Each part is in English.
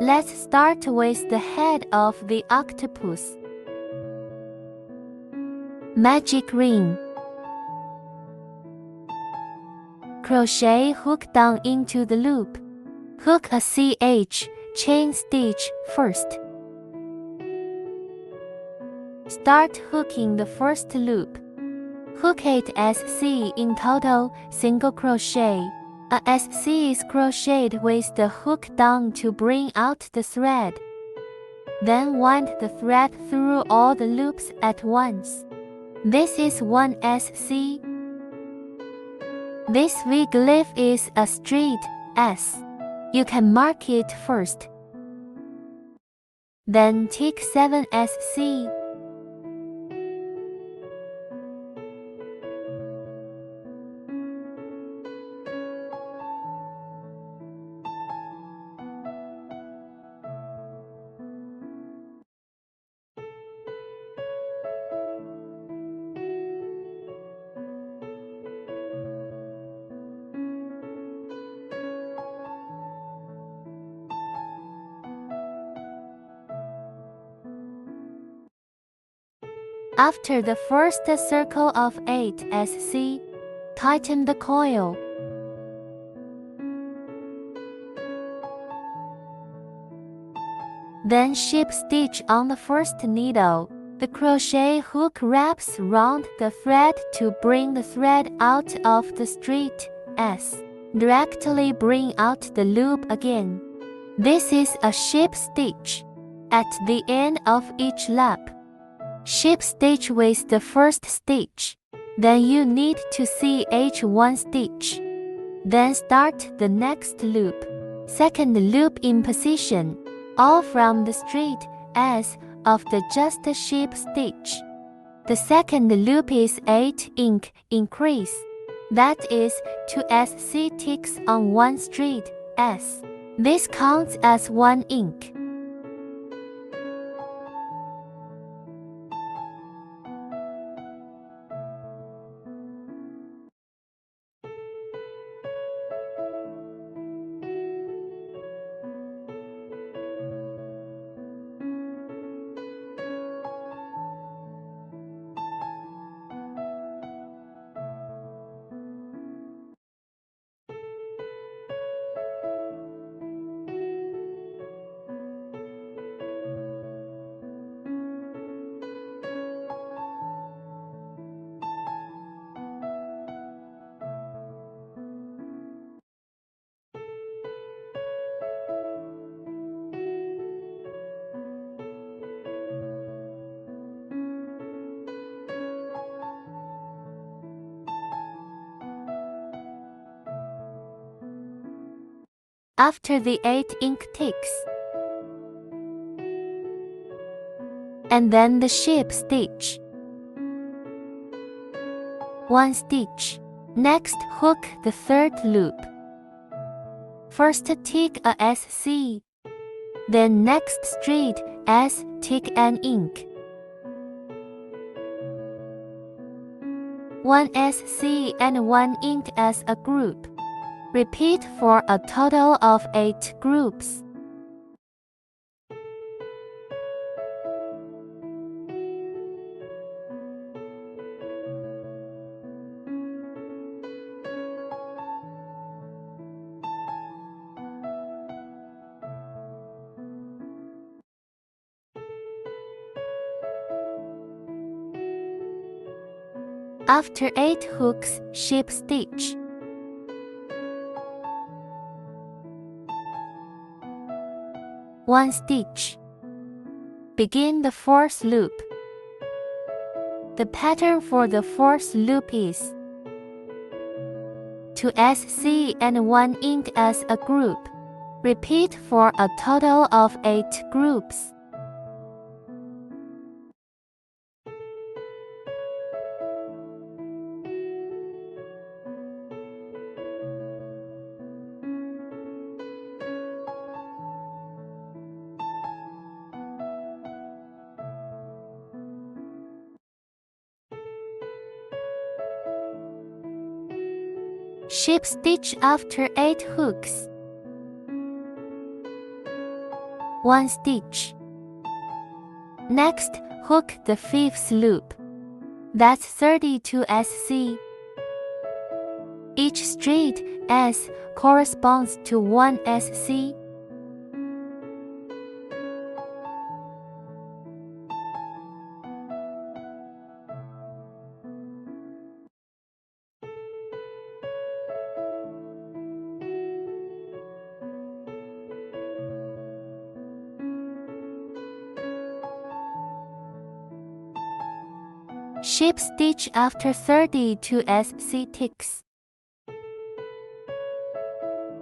Let's start with the head of the octopus. Magic ring. Crochet hook down into the loop. Hook a CH chain stitch first. Start hooking the first loop. Hook 8 SC in total, single crochet. A SC is crocheted with the hook down to bring out the thread. Then wind the thread through all the loops at once. This is 1 SC. This wig leaf is a straight S. You can mark it first. Then take 7 SC. After the first circle of 8 SC, tighten the coil. Then ship stitch on the first needle. The crochet hook wraps round the thread to bring the thread out of the straight S. Directly bring out the loop again. This is a ship stitch. At the end of each lap, ship stitch with the first stitch. Then you need to CH 1 stitch. Then start the next loop. Second loop in position, all from the straight S of the just ship stitch. The second loop is 8 ink increase. That is 2 SC ticks on one straight S. This counts as 1 ink. After the 8 ink ticks, and then the ship stitch, 1 stitch. Next hook the third loop. First tick a SC, then next straight S tick an ink. 1 SC and 1 ink as a group. Repeat for a total of 8 groups. After 8 hooks, ship stitch. One stitch. Begin the fourth loop. The pattern for the fourth loop is 2 SC and 1 ink as a group. Repeat for a total of 8 groups. Ship stitch after 8 hooks. 1 stitch. Next, hook the 5th loop. That's 32 SC. Each straight S corresponds to 1 SC. Ship stitch after 32 SC ticks.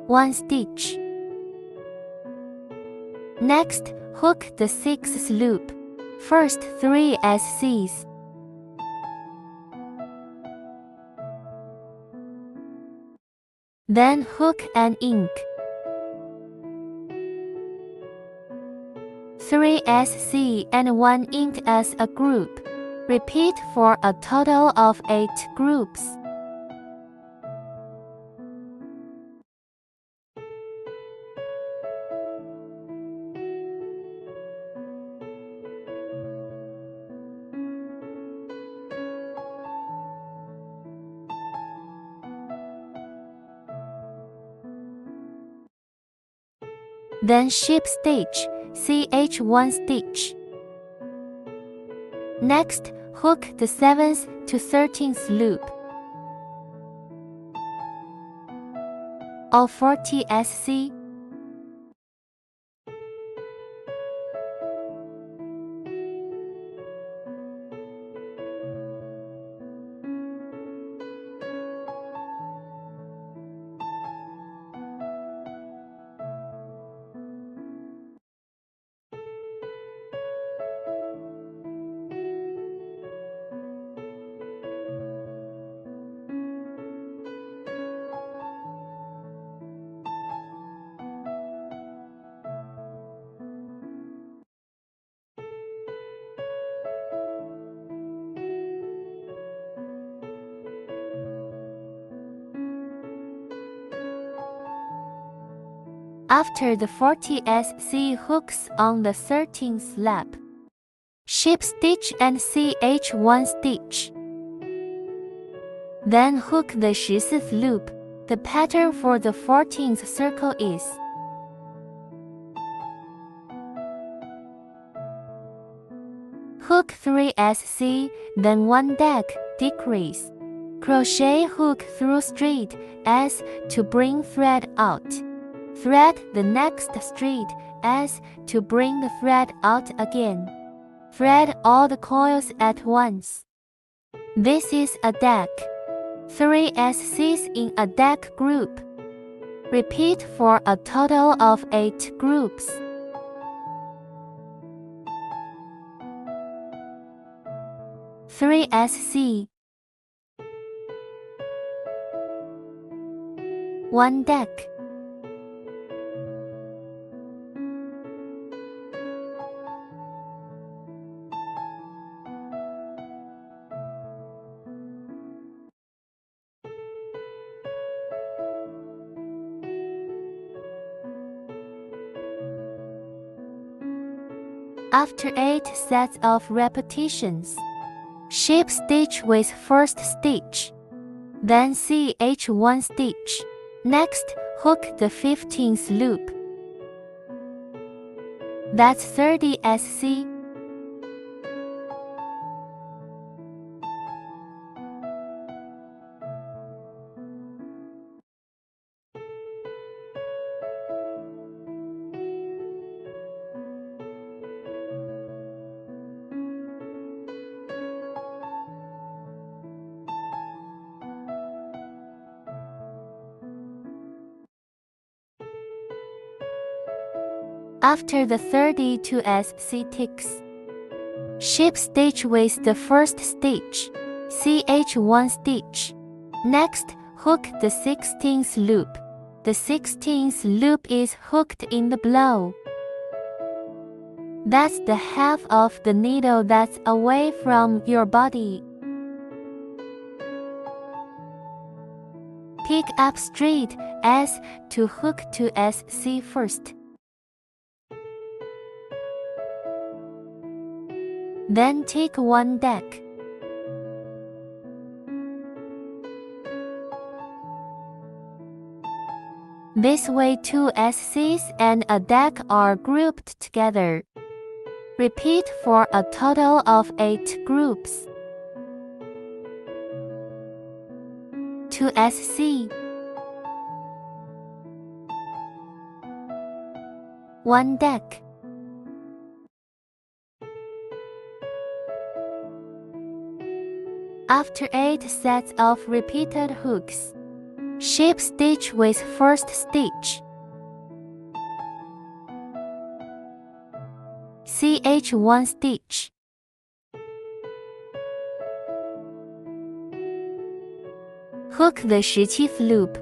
1 stitch. Next, hook the 6th loop. First 3 SCs. Then hook and ink. 3 SC and 1 ink as a group. Repeat for a total of 8 groups. Then ship stitch, CH1 stitch. Next, hook the 7th to 13th loop. All 40 SC. After the 40 SC hooks on the 13th lap. Ship stitch and CH1 stitch. Then hook the 10th loop. The pattern for the 14th circle is hook 3 SC, then 1 deck, decrease. Crochet hook through straight S to bring thread out. Thread the next straight S to bring the thread out again. Thread all the coils at once. This is a deck. 3 SCs in a deck group. Repeat for a total of 8 groups. Three SC. 1 deck. After 8 sets of repetitions, ship stitch with first stitch, then CH1 stitch. Next, hook the 15th loop. That's 30 SC. After the 32 SC ticks, ship stitch with the first stitch, CH1 stitch. Next, hook the 16th loop. The 16th loop is hooked in the below. That's the half of the needle that's away from your body. Pick up straight S to hook to SC first. Then take one deck. This way 2 SCs and a deck are grouped together. Repeat for a total of 8 groups. 2 SC, 1 deck. After 8 sets of repeated hooks, ship stitch with first stitch. CH1 stitch. Hook the 17th loop.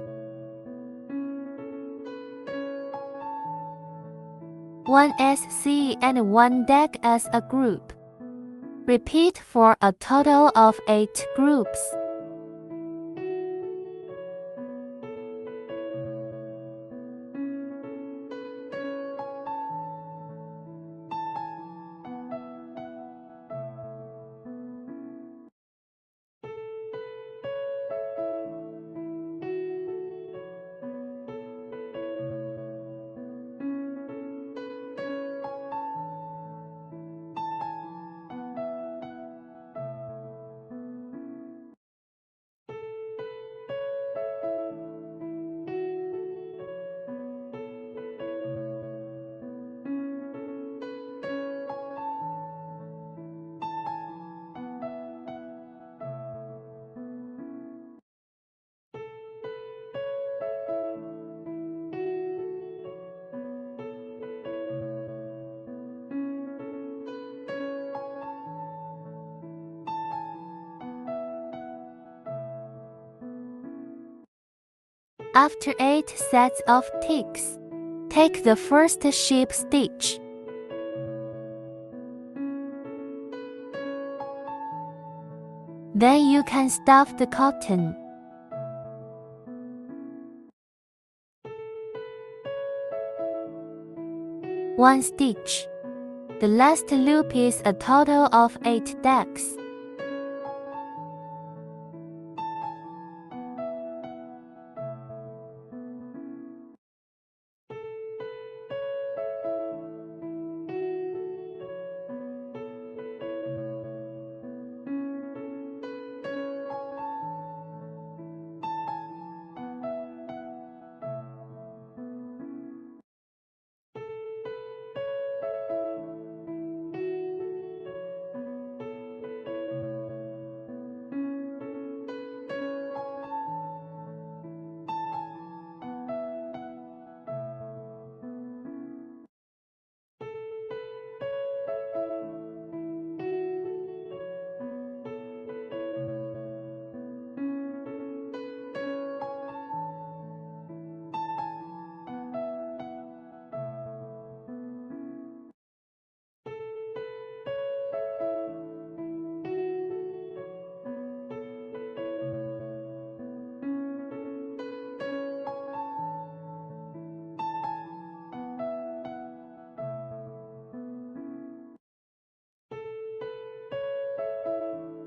1 SC and 1 deck as a group. Repeat for a total of 8 groups. After 8 sets of ticks, take the first ship stitch. Then you can stuff the cotton. One stitch. The last loop is a total of 8 decks.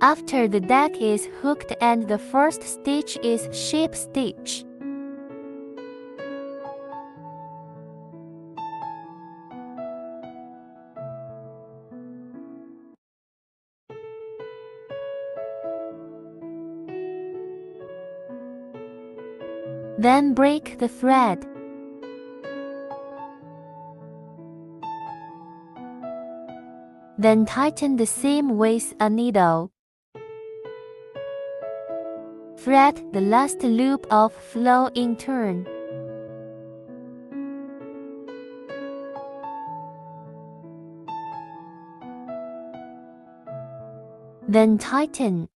After the deck is hooked and the first stitch is ship stitch. Then break the thread. Then tighten the seam with a needle. Thread the last loop of flow in turn. Then tighten.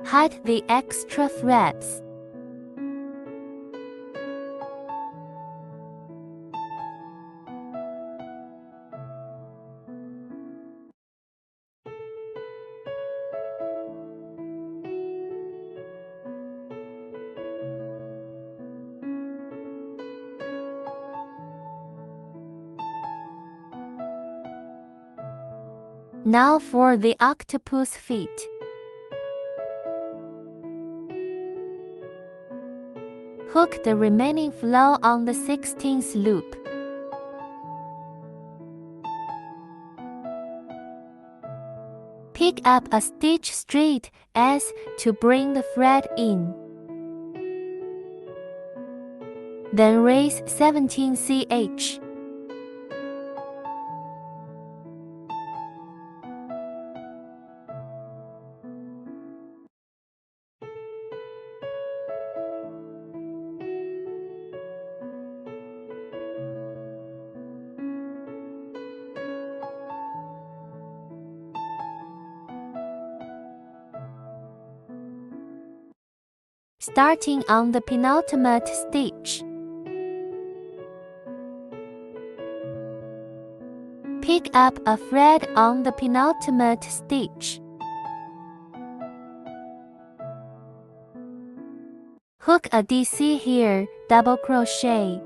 Hide the extra threads. Now for the octopus feet. Hook the remaining flow on the 16th loop. Pick up a stitch straight S to bring the thread in. Then raise 17 ch. Starting on the penultimate stitch. Pick up a thread on the penultimate stitch. Hook a DC here, double crochet.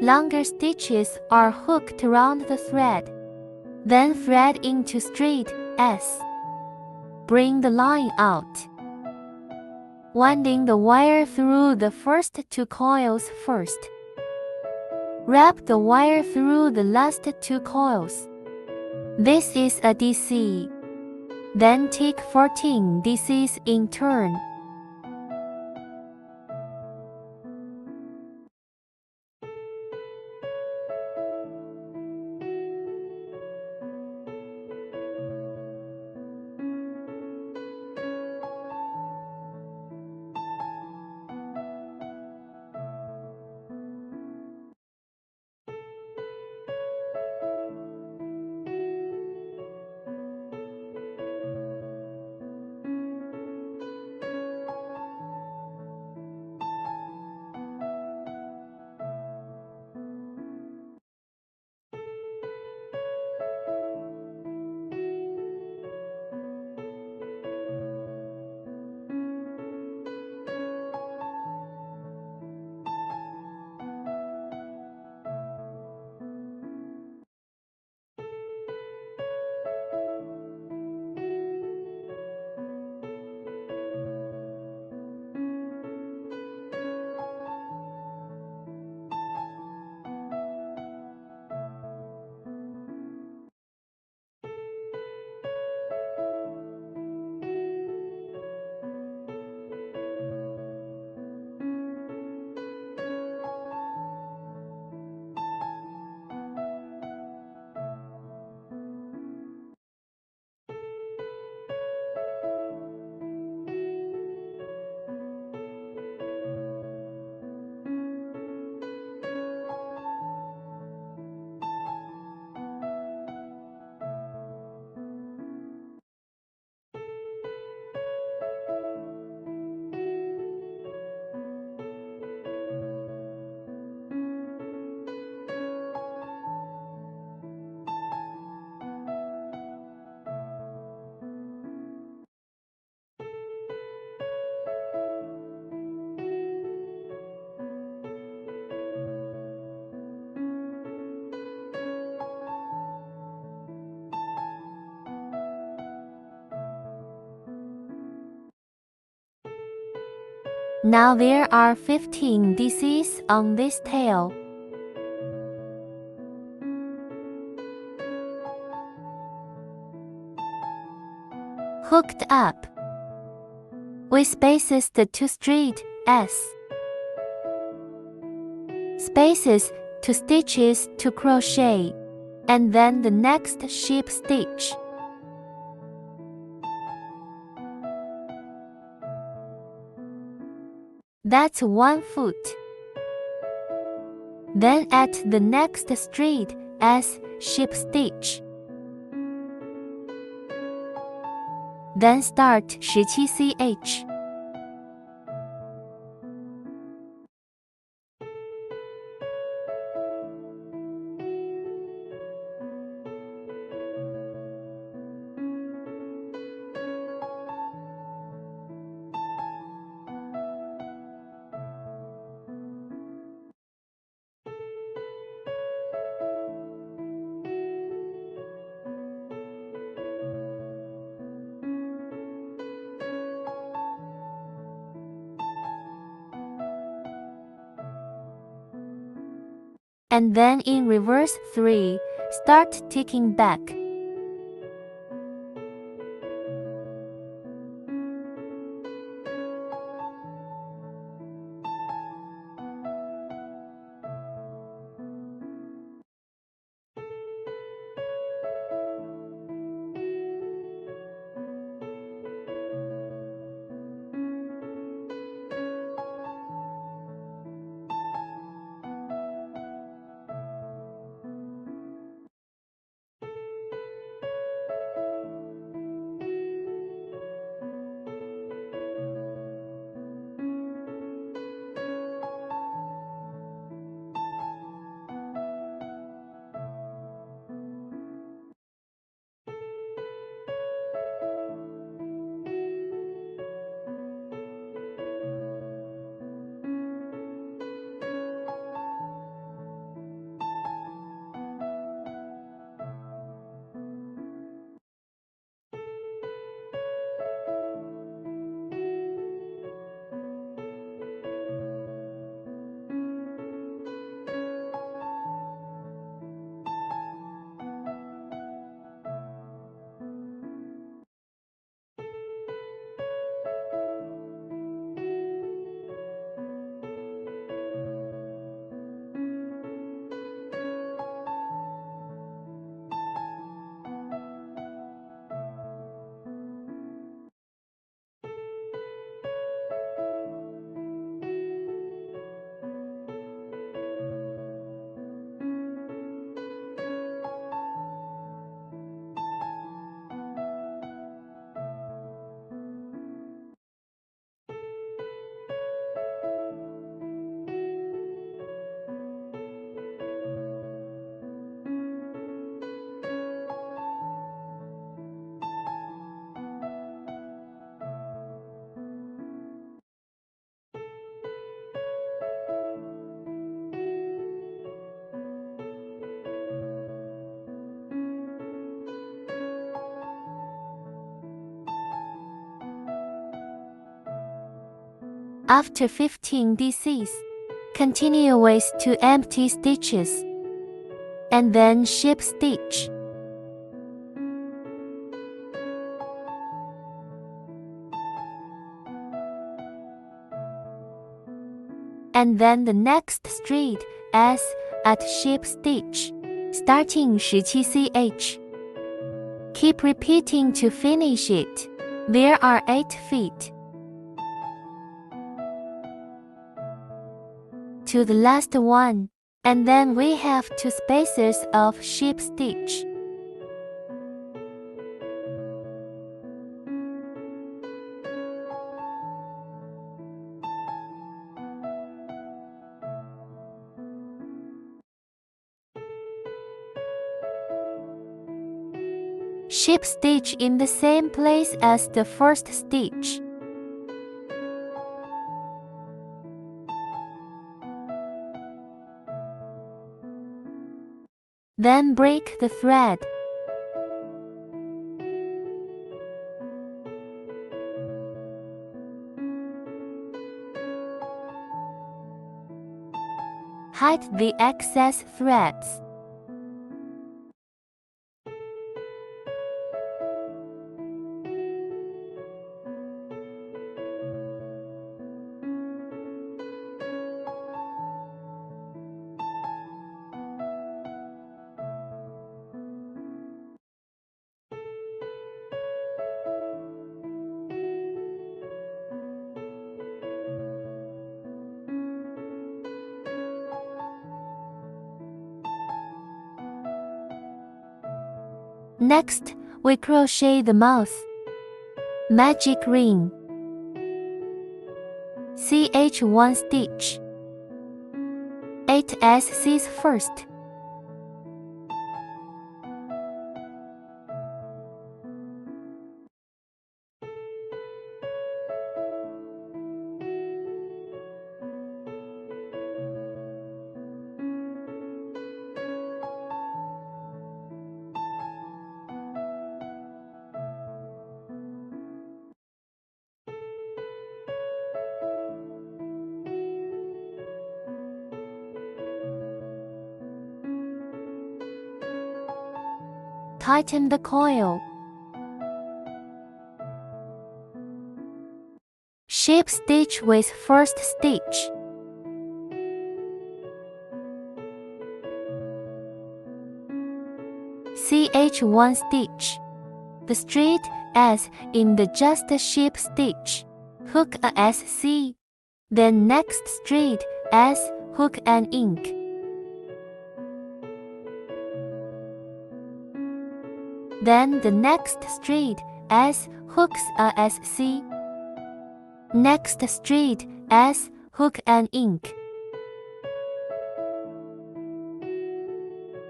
Longer stitches are hooked around the thread. Then thread into straight S. Bring the line out. Winding the wire through the first 2 coils first. Wrap the wire through the last 2 coils. This is a DC. Then take 14 DCs in turn. Now there are 15 DCs on this tail. Hooked up. We spaces the 2 straight S. Spaces 2 stitches to crochet, and then the next ship stitch. That's 1 foot. Then at the next straight S ship stitch. Then start 17 ch. and then in reverse 3, start ticking back. After 15 DCs, continue with 2 empty stitches, and then ship stitch. And then the next straight S at ship stitch, starting 17ch. Keep repeating to finish it. There are 8 feet. To the last one, and then we have 2 spaces of ship stitch. Ship stitch in the same place as the first stitch. Then break the thread. Hide the excess threads. Next, we crochet the mouth. Magic ring. CH1 stitch. 8 SCs first. Tighten the coil. Ship stitch with first stitch. CH1 stitch. The straight S in the just ship stitch. Hook a SC. Then next straight S, hook an ink. Then the next straight S hooks a SC. Next straight S, hook an ink.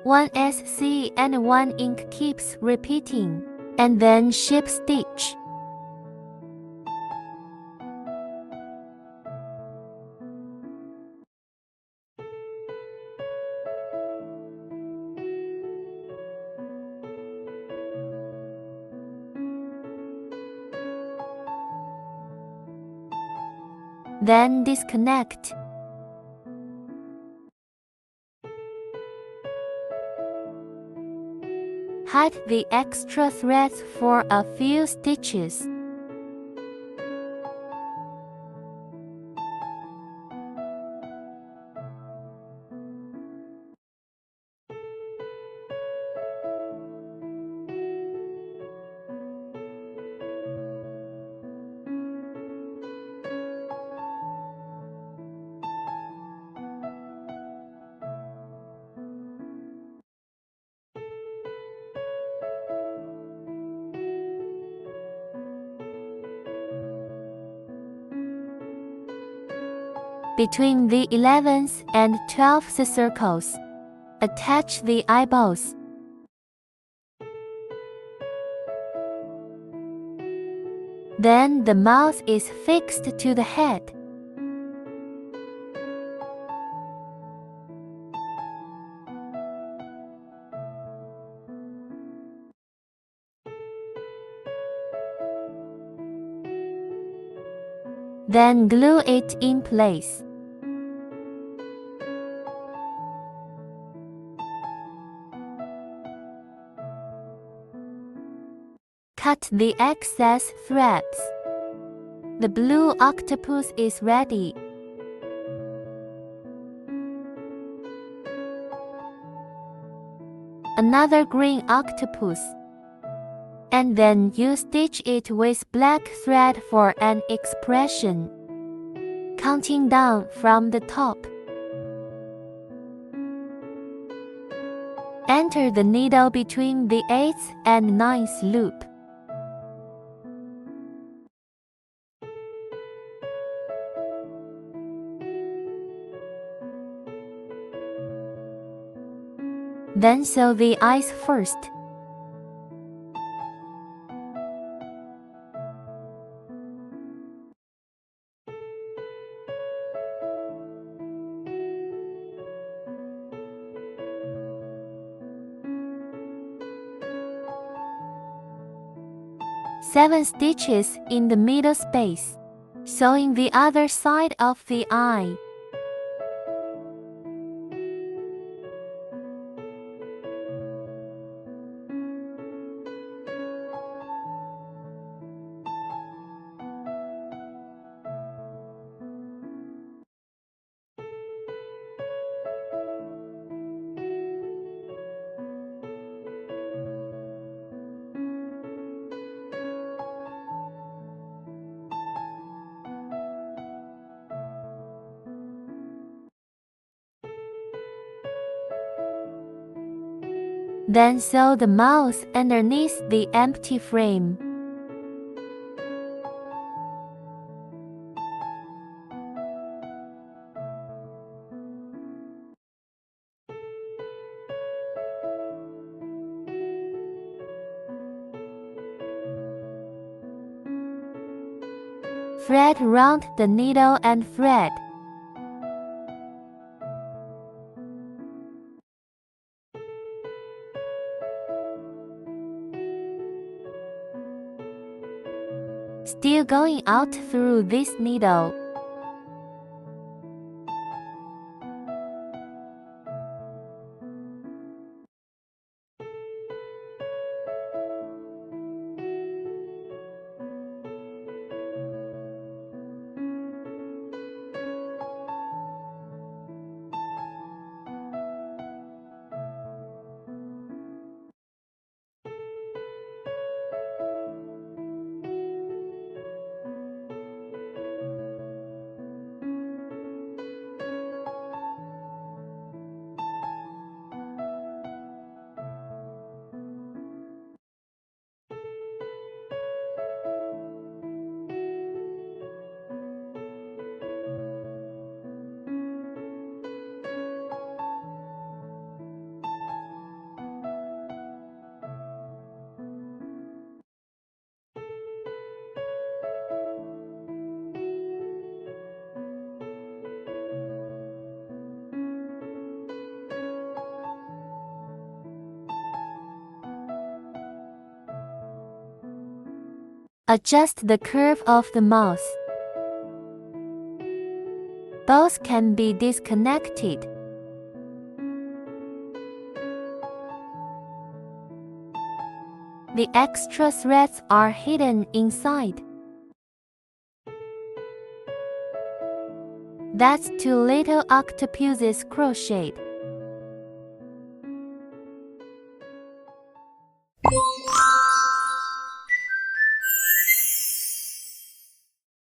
1 SC and 1 ink keeps repeating, and then ship stitch. Then disconnect. Hide the extra threads for a few stitches. Between the 11th and 12th circles, attach the eyeballs. Then the mouth is fixed to the head. Then glue it in place. Cut the excess threads. The blue octopus is ready. Another green octopus. And then you stitch it with black thread for an expression, counting down from the top. Enter the needle between the 8th and 9th loop. Then sew the eyes first. Seven stitches in the middle space, sewing the other side of the eye. Then sew the mouth underneath the empty frame. Thread round the needle and thread. Still going out through this needle. Adjust the curve of the mouth. Both can be disconnected. The extra threads are hidden inside. That's 2 little octopuses crocheted.